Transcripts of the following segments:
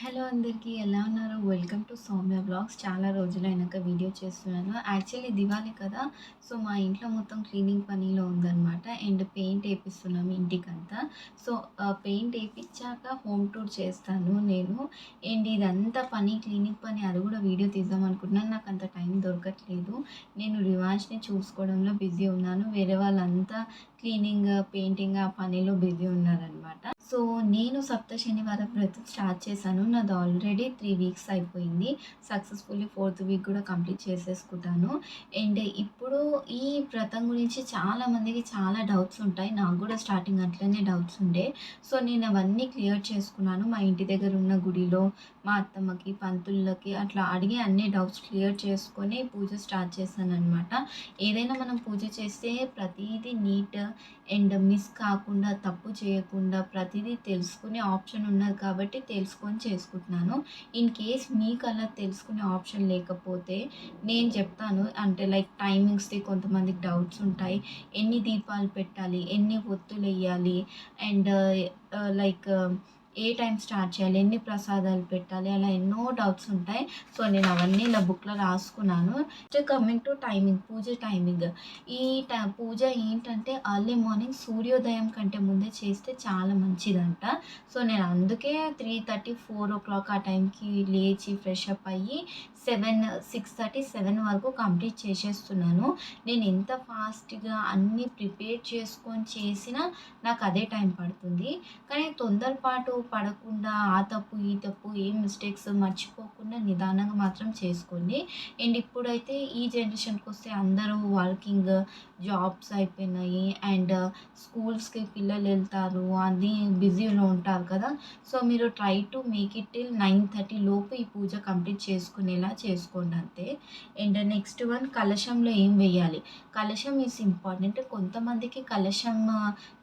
Hello అందరికీ ఎలా ఉన్నారు? Welcome to Soumya vlogs. చాలా రోజులైనాక వీడియో చేస్తున్నాను. యాక్చువల్లీ దివాళీ కదా! సో, మా ఇంట్లో మొత్తం క్లీనింగ్ పనిలో ఉందనమాట. అండ్ పెయింట్ ఏపిస్తున్నాము ఇంటికంతా. సో, పెయింట్ ఏపిచ్చాక హోమ్ టూర్ చేస్తాను నేను. అండ్ ఇదంతా పని క్లీనింగ్ పని అది కూడా వీడియో తీద్దామనుకుంటున్నాను. నాకు అంత టైం దొరకట్లేదు. నేను రివాన్ష్‌ని చూసుకోవడంలో బిజీ ఉన్నాను. వేరే వాళ్ళంతా క్లీనింగ్, పెయింటింగ్ ఆ పనిలో బిజీ ఉన్నారనమాట. సో, నేను సప్త శనివారం వ్రతం స్టార్ట్ చేశాను. నాది ఆల్రెడీ 3 వీక్స్ అయిపోయింది. సక్సెస్‌ఫుల్లీ 4థ్ వీక్ కూడా కంప్లీట్ చేసేసుకున్నాను. అండ్ ఇప్పుడు ఈ వ్రతం గురించి చాలామందికి చాలా డౌట్స్ ఉంటాయి. నాకు కూడా స్టార్టింగ్ అట్లనే డౌట్స్ ఉండే. సో, నేను అవన్నీ క్లియర్ చేసుకున్నాను. మా ఇంటి దగ్గర ఉన్న గుడిలో మా అత్తమ్మకి, పంతులకి అట్లా అడిగి అన్ని డౌట్స్ క్లియర్ చేసుకొని పూజ స్టార్ట్ చేశాననమాట. ఏదైనా మనం పూజ చేస్తే ప్రతీదీ నీట్ అండ్ మిస్ కాకుండా, తప్పు చేయకుండా ప్రతిదీ తెలుసుకునే ఆప్షన్ ఉన్నది కాబట్టి తెలుసుకొని చేసుకుంటున్నాను. ఇన్ కేస్ మీకు అలా తెలుసుకునే ఆప్షన్ లేకపోతే నేను చెప్తాను. అంటే లైక్ టైమింగ్స్‌ది కొంతమందికి డౌట్స్ ఉంటాయి. ఎన్ని దీపాలు పెట్టాలి? ఎన్ని ఒత్తులెయ్యాలి? అండ్ లైక్ ఏ టైం స్టార్ట్ చేయాలి? ఎన్ని ప్రసాదాలు పెట్టాలి? అలా ఎన్నో డౌట్స్ ఉంటాయి. సో, నేను అవన్నీ ఇలా బుక్‌లో రాసుకున్నాను. Next coming to timing, puja timing. ఈ పూజ ఏంటంటే ఎర్లీ మార్నింగ్ సూర్యోదయం కంటే ముందే చేస్తే చాలా మంచిదంట. సో, నేను అందుకే 3:30, 4:00 ఆ టైంకి లేచి ఫ్రెష్ అప్ అయ్యి 6:30, 7 వరకు కంప్లీట్ చేసేస్తున్నాను. నేను ఎంత ఫాస్ట్‌గా అన్నీ ప్రిపేర్ చేసుకొని చేసినా నాకు అదే టైం పడుతుంది. కానీ తొందరపాటు పడకుండా ఆ తప్పు, ఈ తప్పు ఏం మిస్టేక్స్ మర్చిపోకుండా నిదానంగా మాత్రం చేసుకోండి. అండ్ ఇప్పుడైతే ఈ జనరేషన్‌కొస్తే అందరూ వర్కింగ్, జాబ్స్ అయిపోయినాయి. అండ్ స్కూల్స్‌కి పిల్లలు వెళ్తారు. అది బిజీలో ఉంటారు కదా! సో, మీరు try to make it till 9:30 లోపు ఈ పూజ కంప్లీట్ చేసుకునేలా చేసుకోండి అంతే. అండ్ నెక్స్ట్ వన్, కలశంలో ఏం వేయాలి? కలశం ఈజ్ ఇంపార్టెంట్. కొంతమందికి కలశం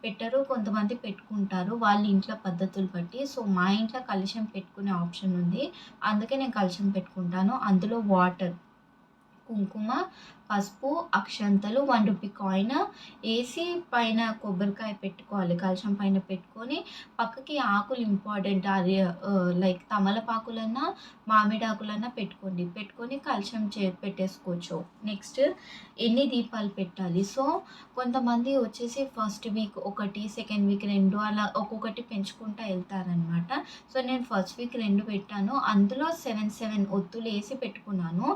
పెట్టరు, కొంతమంది పెట్టుకుంటారు వాళ్ళ ఇంట్లో పద్ధతులు బట్టి. సో, మా ఇంట్లో కలశం పెట్టుకునే ఆప్షన్ ఉంది. అందుకే నేను కలశం పెట్టుకుంటాను. అందులో వాటర్, కుంకుమ, పసుపు, అక్షంతలు, రూ. 1 కాయిన్ ఏసి పైన కొబ్బరికాయ పెట్టుకోవాలి. కలశం పైన పెట్టుకొని పక్కకి ఆకులు ఇంపార్టెంట్. అది లైక్ తమలపాకులన్నా, మామిడాకులన్నా పెట్టుకోండి. పెట్టుకొని కలశం పెట్టేసుకోవచ్చు. నెక్స్ట్, ఎన్ని దీపాలు పెట్టాలి? సో, కొంతమంది వచ్చేసి ఫస్ట్ వీక్ 1, సెకండ్ వీక్ 2 అలా ఒక్కొక్కటి పెంచుకుంటా వెళ్తారనమాట. సో, నేను ఫస్ట్ వీక్ 2 పెట్టాను. అందులో 7 ఒత్తులేసి పెట్టుకున్నాను.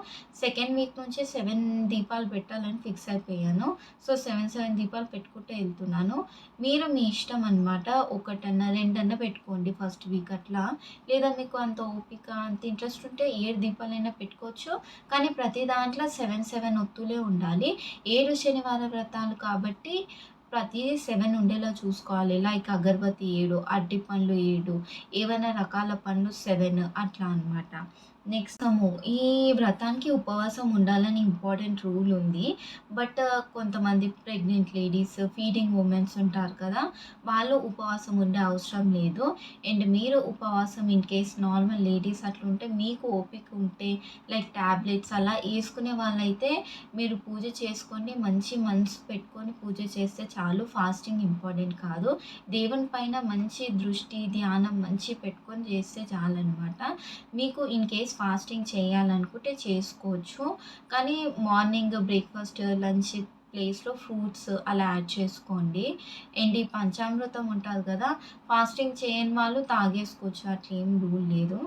సెకండ్ వీక్ నుంచి 7 దీపాలు పెట్టాలని ఫిక్స్ అయిపోయాను. సో, 7 దీపాలు పెట్టుకుంటూ వెళ్తున్నాను. మీరు మీ ఇష్టం అనమాట. 1 2 పెట్టుకోండి ఫస్ట్ వీక్ అట్లా. లేదా మీకు అంత ఓపిక, అంత ఇంట్రెస్ట్ ఉంటే 7 దీపాలైనా పెట్టుకోవచ్చు. కానీ ప్రతి దాంట్లో 7 ఒత్తులే ఉండాలి. 7 శనివార వ్రతాలు కాబట్టి ప్రతీదీ 7 ఉండేలా చూసుకోవాలి. లైక్ అగరబత్తి 7, అరటిపండ్లు 7, ఏవైనా రకాల పండ్లు 7 అట్లా అనమాట. నెక్స్ట్ ఈ వ్రతానికి ఉపవాసం ఉండాలని ఇంపార్టెంట్ రూల్ ఉంది. బట్ కొంతమంది ప్రెగ్నెంట్ లేడీస్, ఫీడింగ్ ఉమెన్స్ ఉంటారు కదా! వాళ్ళు ఉపవాసం ఉండే అవసరం లేదు. అండ్ మీరు ఉపవాసం ఇన్ కేస్ నార్మల్ లేడీస్ అట్లుంటే మీకు ఓపిక ఉంటే లైక్ టాబ్లెట్స్ అలా ఏసుకునే వాళ్ళైతే మీరు పూజ చేసుకోండి. మంచి మనసు పెట్టుకొని పూజ చేస్తే చాలు. ఫాస్టింగ్ ఇంపార్టెంట్ కాదు. దేవుని పైన మంచి దృష్టి, ధ్యానం మంచి పెట్టుకొని చేస్తే చాలనమాట. మీకు ఇన్ కేస్ ఫాస్టింగ్ చేయాలనుకుంటే చేసుకోవచ్చు. కానీ మార్నింగ్ బ్రేక్‌ఫాస్ట్, లంచ్ ప్లేస్‌లో ఫ్రూట్స్ అలా యాడ్ చేసుకోండి. అండ్ ఈ పంచామృతం ఉంటది కదా! ఫాస్టింగ్ చేయని వాళ్ళు తాగేసుకోవచ్చు. అట్లేం రూల్ లేదు.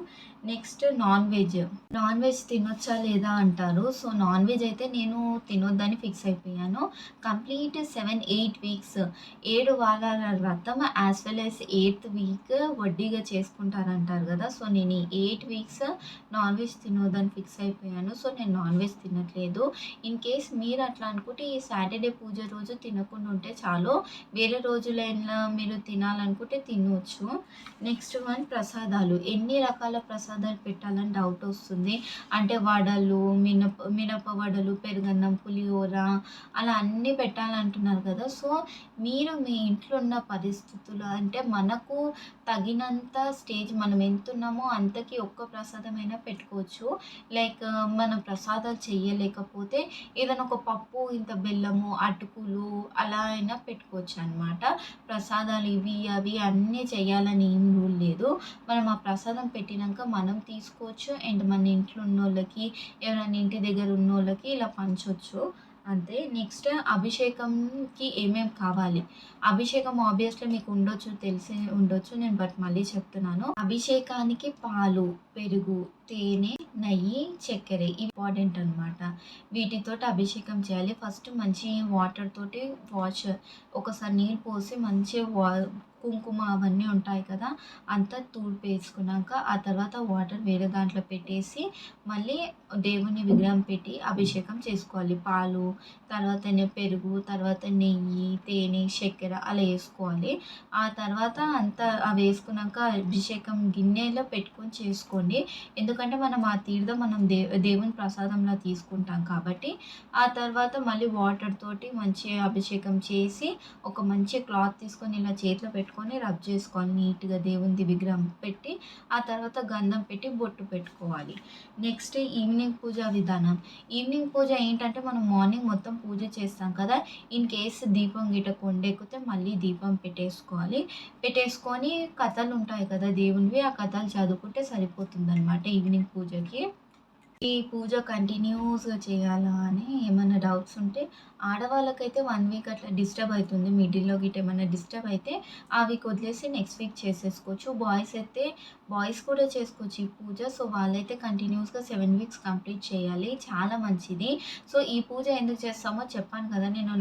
Next non veg. Non veg తినొచ్చా లేదా అంటారు. సో, నాన్ వెజ్ అయితే నేను తినొద్దని ఫిక్స్ అయిపోయాను. కంప్లీట్ 7, 8 వీక్స్, 7 వారాల వ్రతం as well as eighth week వడ్డీగా చేసుకుంటారంటారు కదా! సో, నేను ఈ 8 వీక్స్ నాన్ వెజ్ తినొద్దని ఫిక్స్ అయిపోయాను. సో, నేను నాన్ వెజ్ తినట్లేదు. ఇన్ కేస్ మీరు అట్లా అనుకుంటే ఈ సాటర్డే పూజ రోజు తినకుండా ఉంటే చాలు. వేరే రోజులైనా మీరు తినాలనుకుంటే తినొచ్చు. నెక్స్ట్ వన్, ప్రసాదాలు. ఎన్ని రకాల ప్రసాదాలు పెట్టాలని డౌట్ వస్తుంది. అంటే వడలు, మినప వడలు, పెరుగన్నం, పులిహోర అలా అన్నీ పెట్టాలంటున్నారు కదా! సో, మీరు మీ ఇంట్లో ఉన్న పరిస్థితులు అంటే మనకు తగినంత స్టేజ్ మనం ఎంతున్నామో అంతకి ఒక్క ప్రసాదమైనా పెట్టుకోవచ్చు. లైక్ మనం ప్రసాదాలు చేయలేకపోతే ఏదైనా ఒక పప్పు, ఇంత బెల్లము, అటుకులు అలా అయినా పెట్టుకోవచ్చనమాట. ప్రసాదాలు ఇవి, అవి ఇవన్నీ చేయాలని ఏం రూల్ లేదు. మనం ఆ ప్రసాదం పెట్టినంక మనం తీసుకోవచ్చు. అండ్ మన ఇంట్లో ఉన్నోళ్ళకి, ఎవరైనా ఇంటి దగ్గర ఉన్నోళ్ళకి ఇలా పంచొచ్చు. అంతే. నెక్స్ట్ అభిషేకంకి ఏమేం కావాలి? అభిషేకం ఆబ్వియస్‌లీ మీకు ఉండొచ్చు, తెలిసే ఉండొచ్చు. నేను మళ్ళీ చెప్తున్నాను. అభిషేకానికి పాలు, పెరుగు, తేనె, నెయ్యి, చక్కెర ఇవి ఇంపార్టెంట్ అనమాట. వీటితోటి అభిషేకం చేయాలి. ఫస్ట్ మంచి వాటర్ తోటి ఒకసారి నీళ్ళు పోసి మంచిగా కుంకుమ అవన్నీ ఉంటాయి కదా! అంతా తూర్పేసుకున్నాక ఆ తర్వాత వాటర్ వేరే దాంట్లో పెట్టేసి మళ్ళీ దేవుని విగ్రహం పెట్టి అభిషేకం చేసుకోవాలి. పాలు, తర్వాతనే పెరుగు, తర్వాత నెయ్యి, తేనె, చక్కెర అలా ఏసుకోవాలి. ఆ తర్వాత అంతా అవి వేసుకున్నాక అభిషేకం గిన్నెలో పెట్టుకొని చేసుకోండి. ఎందుకంటే మనం ఆ తీర్థం మనం దేవుని ప్రసాదంలా తీసుకుంటాం కాబట్టి, ఆ తర్వాత మళ్ళీ వాటర్ తోటి మంచిగా అభిషేకం చేసి, ఒక మంచి క్లాత్ తీసుకొని ఇలా చేతిలో పెట్టుకొని రబ్ చేసుకోవాలి నీట్‌గా దేవునిది విగ్రహం పెట్టి, ఆ తర్వాత గంధం పెట్టి బొట్టు పెట్టుకోవాలి. నెక్స్ట్ ఈవినింగ్ పూజ విధానం. ఈవినింగ్ పూజ ఏంటంటే మనం మార్నింగ్ మొత్తం పూజ చేస్తాం కదా! ఇన్ కేస్ దీపం గిట్ట కొండెక్కితే మళ్ళీ దీపం పెట్టేసుకోవాలి. పెట్టేసుకొని కథలుంటాయి కదా దేవునివి, ఆ కథలు చదువుకుంటే సరిపోతుందనమాట ఈవినింగ్ పూజకి. ఈ పూజ కంటిన్యూస్‌గా చేయాలా అని ఏమన్నా డౌట్స్ ఉంటే, ఆడవాళ్ళకైతే 1 వీక్ అట్లా డిస్టర్బ్ అయితుంది. మిడిల్‌లో గిట్ట ఏమన్నా డిస్టర్బ్ అయితే, ఆ వీక్ వదిలేసి నెక్స్ట్ వీక్ చేసేసుకోవచ్చు. బాయ్స్ కూడా చేసుకోవచ్చు ఈ పూజ. సో, వాళ్ళైతే కంటిన్యూస్‌గా 7 వీక్స్ కంప్లీట్ చేయాలి. చాలా మంచిది. సో, ఈ పూజ ఎందుకు చేస్తామో చెప్పాను కదా! నేను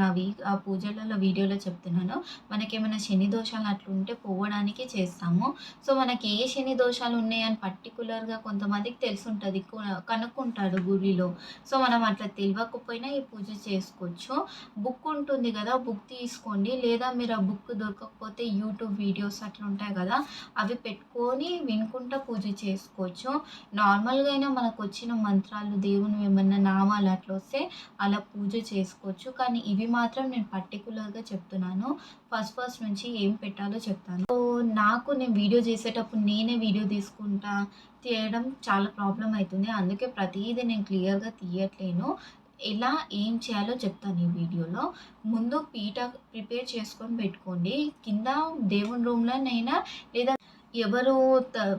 ఆ పూజలలో వీడియోలో చెప్తున్నాను. మనకేమైనా శని దోషాలు అట్లుంటే పోవడానికి చేస్తాము. సో, మనకి ఏ శని దోషాలు ఉన్నాయని పర్టిక్యులర్‌గా కొంతమందికి తెలిసుంటది. కనుక్కుంటాడు గుడిలో. సో, మనం అట్లా తెలవకపోయినా ఈ పూజ చేసుకోవచ్చు. బుక్ ఉంటుంది గదా! బుక్ తీసుకోండి. లేదా మీరు ఆ బుక్ దొరకకపోతే యూట్యూబ్ వీడియోస్ అట్లా ఉంటాయి గదా! అవి పెట్టుకొని వినుకుంటా పూజ చేసుకోవచ్చు. నార్మల్‌గా అయినా మనకొచ్చిన మంత్రాలు, దేవునివి ఏమన్నా నామాలు అట్లా వస్తే అలా పూజ చేసుకోవచ్చు. కానీ ఇవి మాత్రం నేను పర్టిక్యులర్‌గా చెప్తున్నాను. ఫస్ట్ నుంచి ఏం పెట్టాలో చెప్తాను. సో, నేను వీడియో చేసేటప్పుడు నేనే వీడియో తీసుకుంటా తీయడం చాలా ప్రాబ్లమ్ అయితుంది. అందుకే ప్రతీదీ నేను క్లియర్‌గా తీయట్లేను. ఎలా ఏం చేయాలో చెప్తాను ఈ వీడియోలో. ముందు పీట ప్రిపేర్ చేసుకొని పెట్టుకోండి. కింద దేవుని రూమ్‌లోనైనా లేదా ఎవరు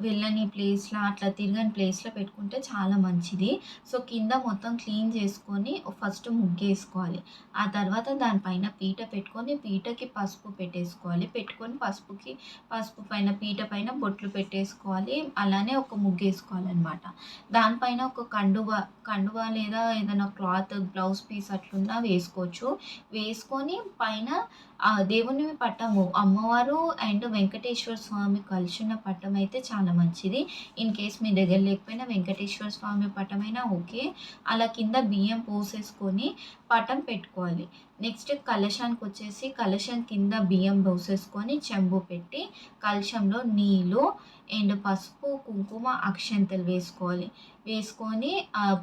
వెళ్ళని ప్లేస్‌లో అట్లా తిరగని ప్లేస్‌లో పెట్టుకుంటే చాలా మంచిది. సో, కింద మొత్తం క్లీన్ చేసుకొని ఫస్ట్ ముగ్గేసుకోవాలి. ఆ తర్వాత దానిపైన పీట పెట్టుకొని పీటకి పసుపు పెట్టేసుకోవాలి. పెట్టుకొని పసుపు పైన పీట పైన బొట్లు పెట్టేసుకోవాలి. అలానే ఒక ముగ్గేసుకోవాలనమాట. దానిపైన ఒక కండువ లేదా ఏదైనా క్లాత్ బ్లౌజ్ పీస్ అట్లున్నా వేసుకోవచ్చు. వేసుకొని పైన దేవుని పటము అమ్మవారు అండ్ వెంకటేశ్వర స్వామి కలిసున్న పటం అయితే చాలా మంచిది. ఇన్ కేస్ మీ దగ్గర లేకపోయినా వెంకటేశ్వర స్వామి పటమైనా ఓకే. అలా కింద బియ్యం పోసేసుకొని పటం పెట్టుకోవాలి. నెక్స్ట్ కలశానికొచ్చేసి కలశం కింద బియ్యం పోసేసుకొని చెంబు పెట్టి కలశంలో నీళ్ళు అండ్ పసుపు, కుంకుమ, అక్షంతలు వేసుకోవాలి. వేసుకొని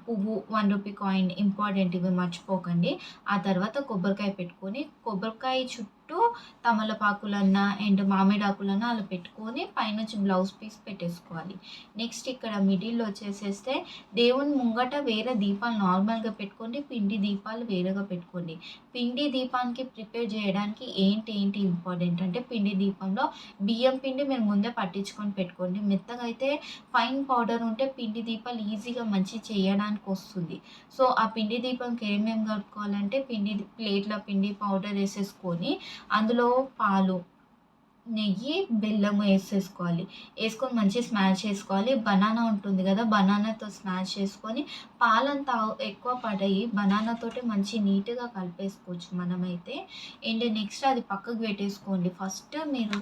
పువ్వు, 1 రూపీ కాయిన్ ఇంపార్టెంట్ ఇవి మర్చిపోకండి. ఆ తర్వాత కొబ్బరికాయ పెట్టుకొని కొబ్బరికాయ చుట్టూ తమలపాకులన్నా అండ్ మామిడాకులన్నా అలా పెట్టుకొని పైనుంచి బ్లౌజ్ పీస్ పెట్టేసుకోవాలి. నెక్స్ట్ ఇక్కడ మిడిల్‌లో వచ్చేసేస్తే దేవుని ముంగట వేరే దీపాలు నార్మల్‌గా పెట్టుకోండి. పిండి దీపాలు వేరేగా పెట్టుకోండి. పిండి దీపానికి ప్రిపేర్ చేయడానికి ఏంటి ఇంపార్టెంట్ అంటే పిండి దీపంలో బియ్యం పిండి మీరు ముందే పట్టించుకొని పెట్టుకోండి. మెత్తగా అయితే ఫైన్ పౌడర్ ఉంటే పిండి దీపాలు ఈజీగా మంచిగా చేయడానికి వస్తుంది. సో, ఆ పిండి దీపంకి ఏమేమి కలుపుకోవాలంటే ప్లేట్‌లో పిండి పౌడర్ ఏసేసుకొని అందులో పాలు, నెయ్యి, బెల్లము ఏసేసుకోవాలి. ఏసుకొని మంచిగా స్మాష్ చేసుకోవాలి. బనానా ఉంటుంది గదా! బనానాతో స్మాష్ చేసుకొని పాలంత ఎక్కువ పడయి బనానాతోటి మంచి నీట్‌గా కలిపేసుకోవచ్చు మనమైతే. అండ్ నెక్స్ట్ అది పక్కకు పెట్టేసుకోండి. ఫస్ట్ మీరు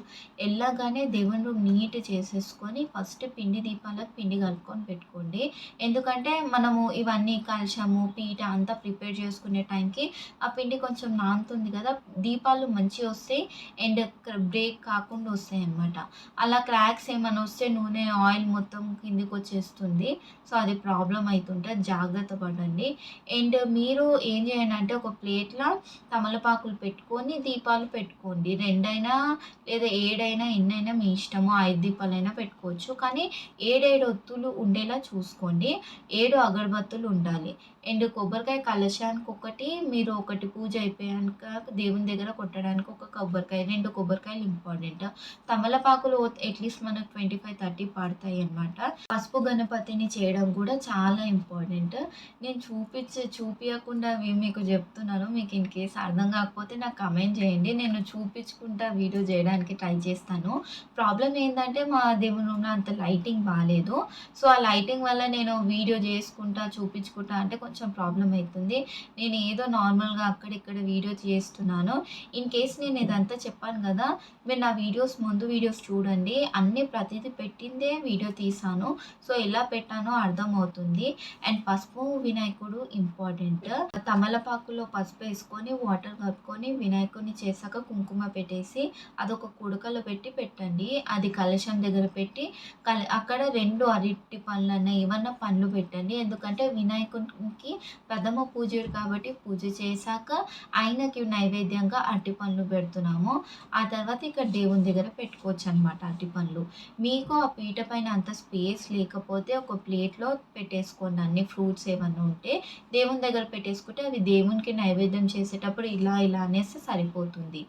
ఎళ్ళగానే దేవుని రూమ్ నీట్ చేసేసుకొని ఫస్ట్ పిండి దీపాలకు పిండి కలుపుకొని పెట్టుకోండి. ఎందుకంటే మనము ఇవన్నీ కలశము, పీట అంతా ప్రిపేర్ చేసుకునే టైంకి ఆ పిండి కొంచెం నానుతుంది గదా! దీపాలు మంచిగొస్తాయి అండ్ బ్రేక్ కాకుండా వస్తాయన్నమాట. అలా క్రాక్స్ ఏమన్నా వస్తే నూనె, ఆయిల్ మొత్తం కిందకొచ్చేస్తుంది. సో, అది ప్రాబ్లమ్ అయితుంటది. జాగ్రత్త పడండి. అండ్ మీరు ఏం చేయండి అంటే ఒక ప్లేట్‌లో తమలపాకులు పెట్టుకొని దీపాలు పెట్టుకోండి. 2 అయినా లేదా 7 అయినా ఎన్నైనా మీ ఇష్టము. 5 దీపాలైనా పెట్టుకోవచ్చు. కానీ 7 ఒత్తులు ఉండేలా చూసుకోండి. 7 అగరబత్తులు ఉండాలి. అండ్ కొబ్బరికాయ కలశానికొకటి, మీరు ఒకటి పూజ అయిపోయాక దేవుని దగ్గర కొట్టడానికి ఒక కొబ్బరికాయ, 2 కొబ్బరికాయలు ఇంపార్టెంట్. ఇంపార్టెంట్. తమలపాకులు అట్‌లీస్ట్ మనకు 25, 30 పడతాయన్నమాట. పసుపు గణపతిని చేయడం కూడా చాలా ఇంపార్టెంట్. నేను చూపియకుండా మీకు చెప్తున్నాను. మీకు ఇన్ కేస్ అర్థం కాకపోతే నాకు కమెంట్ చేయండి. నేను చూపించుకుంటా వీడియో చేయడానికి ట్రై చేస్తాను. ప్రాబ్లమ్ ఏందంటే మా దేవుని రూమ్‌లో అంత లైటింగ్ బాలేదు. సో, ఆ లైటింగ్ వల్ల నేను వీడియో చేసుకుంటా, చూపించుకుంటా అంటే కొంచెం ప్రాబ్లమ్ అయితుంది. నేను ఏదో నార్మల్‌గా అక్కడిక్కడ వీడియో చేస్తున్నాను. ఇన్ కేస్ నేను ఇదంతా చెప్పాను కదా! మీరు నా ముందు వీడియోస్ చూడండి. అన్నీ ప్రతీదీ పెట్టిందే వీడియో తీశాను. సో, ఎలా పెట్టానో అర్థమవుతుంది. అండ్ పసుపు వినాయకుడు ఇంపార్టెంట్. తమలపాకులో పసుపేసుకొని, వాటర్ కలుపుకొని వినాయకుడిని చేశాక కుంకుమ పెట్టేసి అదొక కుడకలో పెట్టి పెట్టండి. అది కలశం దగ్గర పెట్టి అక్కడ 2 అరటి పండ్లన్నా ఏవన్నా పండ్లు పెట్టండి. ఎందుకంటే వినాయకునికి ప్రథమ పూజ్యుడు కాబట్టి పూజ చేశాక ఆయనకి నైవేద్యంగా అరటి పండ్లు పెడుతున్నాము. ఆ తర్వాత ఇక్కడ దేవుని దగ్గర పెట్టుకోవచ్చనమాట అరటిపండ్లు. మీకు ఆ పీట పైన అంత స్పేస్ లేకపోతే ఒక ప్లేట్‌లో పెట్టేసుకోండి అన్ని ఫ్రూట్స్ ఏమన్నా ఉంటే. దేవుని దగ్గర పెట్టేసుకుంటే అవి దేవునికి నైవేద్యం చేసేటప్పుడు ఇలా అనేస్తే సరిపోతుంది.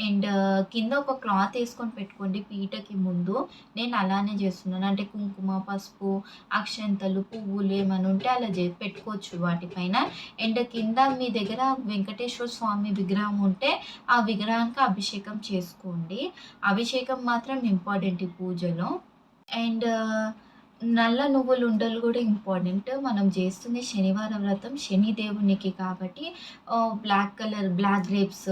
అండ్ కింద ఒక క్లాత్ ఏసుకొని పెట్టుకోండి పీటకి ముందు. నేను అలానే చేస్తున్నాను. అంటే కుంకుమ, పసుపు, అక్షంతలు, పువ్వులు ఏమన్నా ఉంటే అలా పెట్టుకోవచ్చు వాటిపైన. అండ్ కింద మీ దగ్గర వెంకటేశ్వర స్వామి విగ్రహం ఉంటే ఆ విగ్రహానికి అభిషేకం చేసుకోండి. అభిషేకం మాత్రం ఇంపార్టెంట్ ఈ పూజలో. అండ్ నల్ల నువ్వుల ఉండలు కూడా ఇంపార్టెంట్. మనం చేస్తుంది శనివార వ్రతం శని దేవునికి కాబట్టి బ్లాక్ గ్రేప్స్,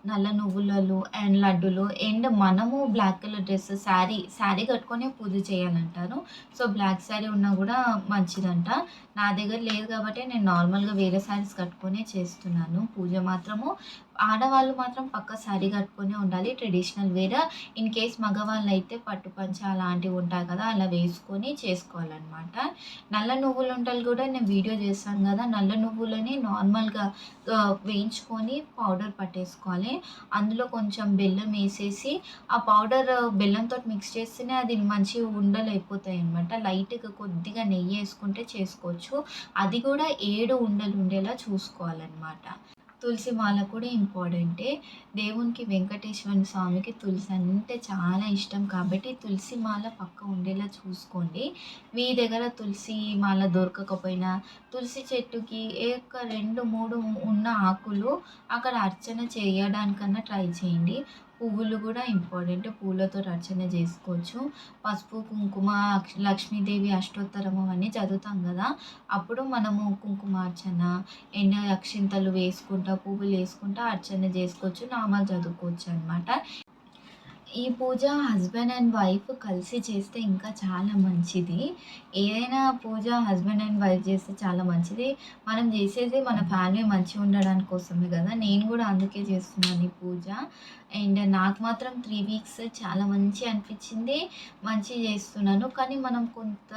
నల్ల నువ్వులలు అండ్ లడ్డూలు అండ్ మనము బ్లాక్ కలర్ డ్రెస్ శారీ కట్టుకొనే పూజ చేయాలంటారు. సో, బ్లాక్ శారీ ఉన్నా కూడా మంచిదంట. నా దగ్గర లేదు కాబట్టి నేను నార్మల్‌గా వేరే శారీస్ కట్టుకొనే చేస్తున్నాను. పూజ మాత్రము ఆడవాళ్ళు మాత్రం పక్కా శారీ కట్టుకొనే ఉండాలి. Traditional wear. ఇన్ కేస్ మగవాళ్ళైతే పట్టు పంచ అలాంటివి ఉంటాయి కదా! అలా వేసుకొని చేసుకోవాలనమాట. నల్ల నువ్వుల ఉండలు కూడా నేను వీడియో చేశాను కదా! నల్ల నువ్వులని నార్మల్‌గా వేయించుకొని పౌడర్ పట్టేసుకోవాలి. అందులో కొంచెం బెల్లం ఏసేసి ఆ పౌడర్ బెల్లంతోటి మిక్స్ చేస్తేనే అది మంచిగా ఉండలయిపోతాయనమాట. లైట్‌గా కొద్దిగా నెయ్యేసుకుంటే చేసుకోవచ్చు. అది కూడా 7 ఉండలు ఉండేలా చూసుకోవాలనమాట. తులసి మాల కూడా ఇంపార్టెంటే. దేవునికి వెంకటేశ్వర స్వామికి తులసి అంటే చాలా ఇష్టం కాబట్టి తులసి మాల పక్కా ఉండేలా చూసుకోండి. మీ దగ్గర తులసి మాల దొరకకపోయినా తులసి చెట్టుకి ఒక 2, 3 ఉన్న ఆకులు అక్కడ అర్చన చేయడానికన్నా ట్రై చేయండి. పువ్వులు కూడా ఇంపార్టెంట్. పూలతోటి అర్చన చేసుకోవచ్చు. పసుపు, కుంకుమ, లక్ష్మీదేవి అష్టోత్తరం అవన్నీ చదువుతాం కదా! అప్పుడు మనము కుంకుమార్చన అక్షింతలు వేసుకుంటా, పువ్వులేసుకుంటా అర్చన చేసుకోవచ్చు. నామాలు చదువుకోవచ్చనమాట. ఈ పూజ హస్బెండ్ అండ్ వైఫ్ కలిసి చేస్తే ఇంకా చాలా మంచిది. ఏదైనా పూజ హస్బెండ్ అండ్ వైఫ్ చేస్తే చాలా మంచిది. మనం చేసేది మన ఫ్యామిలీ మంచిగా ఉండడానికి కోసమే కదా! నేను కూడా అందుకే చేస్తున్నాను ఈ పూజ. అండ్ నాకు మాత్రం 3 వీక్స్ చాలా మంచిగా అనిపించింది. మంచిగా చేస్తున్నాను. కానీ మనం కొంత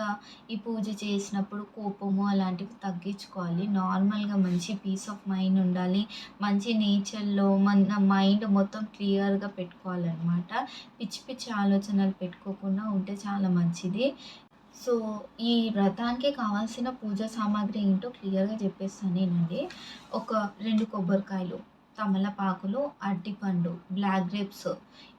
ఈ పూజ చేసినప్పుడు కోపము అలాంటివి తగ్గించుకోవాలి. నార్మల్‌గా మంచి పీస్ ఆఫ్ మైండ్ ఉండాలి. మంచి నేచర్‌లో మన మైండ్ మొత్తం క్లియర్‌గా పెట్టుకోవాలనమాట. పిచ్చి పిచ్చి ఆలోచనలు పెట్టుకోకుండా ఉంటే చాలా మంచిది. సో, ఈ వ్రతానికి కావాల్సిన పూజా సామాగ్రి ఏంటో క్లియర్‌గా చెప్పేస్తానేనండి. ఒక 2 కొబ్బరికాయలు, తమలపాకులు, అరటిపండు, బ్లాక్ గ్రేప్స్.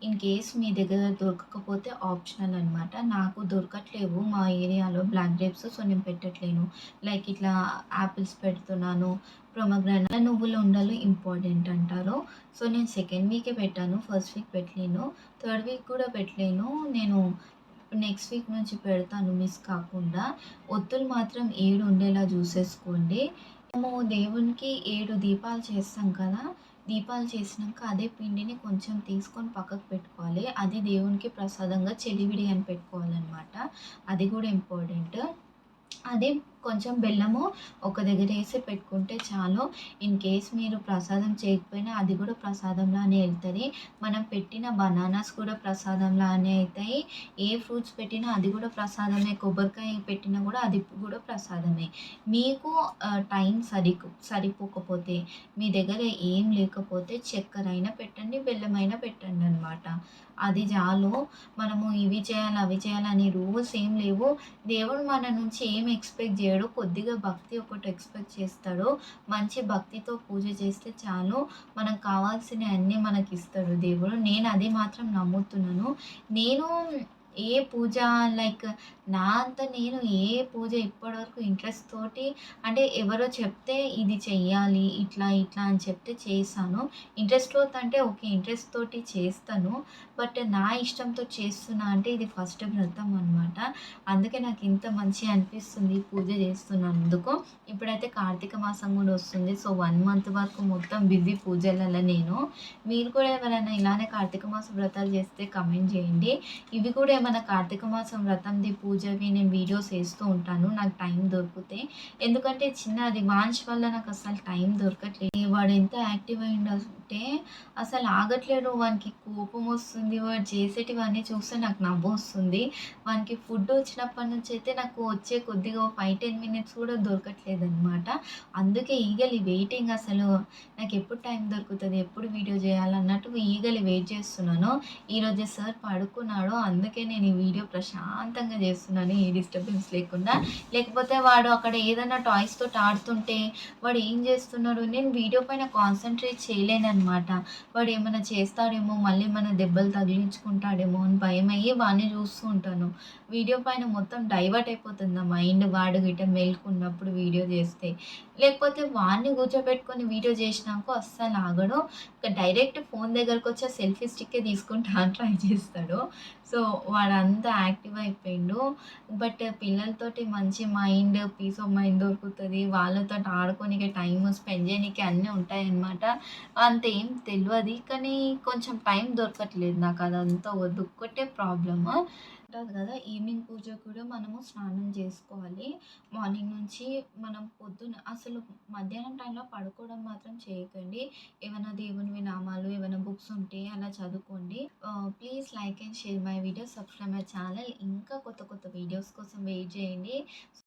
ఇన్ కేస్ మీ దగ్గర దొరకకపోతే ఆప్షనల్ అనమాట. నాకు దొరకట్లేవు మా ఏరియాలో బ్లాక్ గ్రేప్స్. సో, నేను పెట్టట్లేను. లైక్ ఇట్లా యాపిల్స్ పెడుతున్నాను. ప్రొమోగ్రానేట్ నువ్వుల ఉండలు ఇంపార్టెంట్ అంటారు. సో, నేను సెకండ్ వీకే పెట్టాను. ఫస్ట్ వీక్ పెట్టలేను. థర్డ్ వీక్ కూడా పెట్టలేను. నేను నెక్స్ట్ వీక్ నుంచి పెడతాను మిస్ కాకుండా. ఒత్తులు మాత్రం 7 ఉండేలా చూసేసుకోండి. మనము దేవునికి 7 దీపాలు చేస్తాం కదా! దీపాలు చేసినాక అదే పిండిని కొంచెం తీసుకొని పక్కకు పెట్టుకోవాలి. అది దేవునికి ప్రసాదంగా చెలివిడి అని పెట్టుకోవాలనమాట. అది కూడా ఇంపార్టెంట్. అది కొంచెం బెల్లము ఒక దగ్గర ఏసి పెట్టుకుంటే చాలు. ఇన్ కేస్ మీరు ప్రసాదం చేయకపోయినా అది కూడా ప్రసాదంలానే ఎళ్తది. మనం పెట్టిన బనానాస్ కూడా ప్రసాదంలానే అయితాయి. ఏ ఫ్రూట్స్ పెట్టినా అది కూడా ప్రసాదమే. కొబ్బరికాయ పెట్టినా కూడా అది కూడా ప్రసాదమే. మీకు టైం సరిపోకపోతే మీ దగ్గర ఏం లేకపోతే చక్కెరైనా పెట్టండి, బెల్లమైనా పెట్టండనమాట. అది చాలు. మనము ఇవి చేయాలి, అవి చేయాలి అనే రూల్స్ ఏం లేవు. దేవుడు మన నుంచి ఏం ఎక్స్‌పెక్ట్ చేయడు. చేయడు. కొద్దిగా భక్తి ఒకటి ఎక్స్‌పెక్ట్ చేస్తాడు. మంచి భక్తితో పూజ చేస్తే చాలు మనకు కావాల్సినయన్నీ మనకిస్తాడు దేవుడు. నేను అది మాత్రం నమ్ముతున్నాను. నేను ఏ పూజ లైక్ నా అంత నేను ఏ పూజ ఇప్పటివరకు ఇంట్రెస్ట్ తోటి అంటే ఎవరో చెప్తే ఇది చెయ్యాలి, ఇట్లా, ఇట్లా అని చెప్తే చేశాను. ఇంట్రెస్ట్ తోటి అంటే ఓకే. ఇంట్రెస్ట్ తోటి చేస్తాను. బట్ నా ఇష్టంతో చేస్తున్నా అంటే ఇది ఫస్ట్ వ్రతం అనమాట. అందుకే నాకింత మంచిగా అనిపిస్తుంది పూజ చేస్తున్నందుకు. ఇప్పుడైతే కార్తీక మాసం గూడా వస్తుంది. సో, 1 మంత్ వరకు మొత్తం బిజీ పూజలలో నేను. మీరు కూడా ఎవరైనా ఇలానే కార్తీక మాసం వ్రతాలు చేస్తే కామెంట్ చేయండి. ఇవి కూడా ఏమైనా కార్తీక మాసం వ్రతంది పూజవి నేను వీడియోస్ ఏస్తూ ఉంటాను నాకు టైం దొరికితే. ఎందుకంటే చిన్నది వాన్ష్ వల్ల నాకసలు టైం దొరకట్లేదు. వాడు ఎంత యాక్టివ్ అయిండంటే అసలు ఆగట్లేడు. వానికి కోపమొస్తుంది. వాడు చేసేటివన్నీ చూస్తే నాకు నవ్వొస్తుంది. వానికి ఫుడ్ వచ్చినప్పటి నుంచయితే నాకు వచ్చే కొద్దిగా ఓ 5, 10 మినిట్స్ కూడా దొరకట్లేదనమాట. అందుకే ఈగర్లీ వెయిటింగ్ అసలు నాకెప్పుడు టైం దొరుకుతది, ఎప్పుడు వీడియో చేయాలన్నట్టు ఈగర్లీ వెయిట్ చేస్తున్నాను. ఈరోజు సార్ పడుకున్నాడు. అందుకే నేను ఈ వీడియో ప్రశాంతంగా చేస్తున్నాను. ఏ డిస్టర్బెన్స్ లేకుండా. లేకపోతే వాడు అక్కడ ఏదైనా టాయ్స్ తోటి ఆడుతుంటే వాడు ఏం చేస్తున్నాడు, నేను వీడియో పైన కాన్సంట్రేట్ చేయలేననమాట. వాడు ఏమైనా చేస్తాడేమో, మళ్ళీ ఏమైనా దెబ్బలు తగిలించుకుంటాడేమో అని భయమయ్యి వాడిని చూస్తూ ఉంటాను. వీడియో పైన మొత్తం డైవర్ట్ అయిపోతుంది నా మైండ్ వాడు గిట్ట మేలుకున్నప్పుడు వీడియో చేస్తే. లేకపోతే వాడిని కూర్చోబెట్టుకొని వీడియో చేసినాకో అస్సలు ఆగడు. ఇక డైరెక్ట్ ఫోన్ దగ్గరకొచ్చి ఆ సెల్ఫీ స్టిక్కే తీసుకుంటా అని ట్రై చేస్తాడు. సో, వాడంతా యాక్టివ్ అయిపోయిండు. బట్ పిల్లలతోటి మంచి మైండ్, పీస్ ఆఫ్ మైండ్ దొరుకుతది. వాళ్ళతోటి ఆడుకోనీకే టైము స్పెండ్ చేయనీకి అన్నీ ఉంటాయన్నమాట. అంతేం తెలవది. కానీ కొంచెం టైం దొరకట్లేదు నాకు. అదంతా అదొక్కటే ప్రాబ్లము. ఉంటది కదా! ఈవినింగ్ పూజ కూడా మనము స్నానం చేసుకోవాలి. మార్నింగ్ నుంచి మనం పొద్దున అసలు మధ్యాహ్నం టైంలో పడుకోవడం మాత్రం చేయకండి. ఏవన్నా దేవునివి నామాలు, ఏవన్నా బుక్స్ ఉంటే అలా చదువుకోండి. Please like and share my videos, subscribe my channel. ఇంకా కొత్త కొత్త వీడియోస్ కోసం వెయిట్ చేయండి.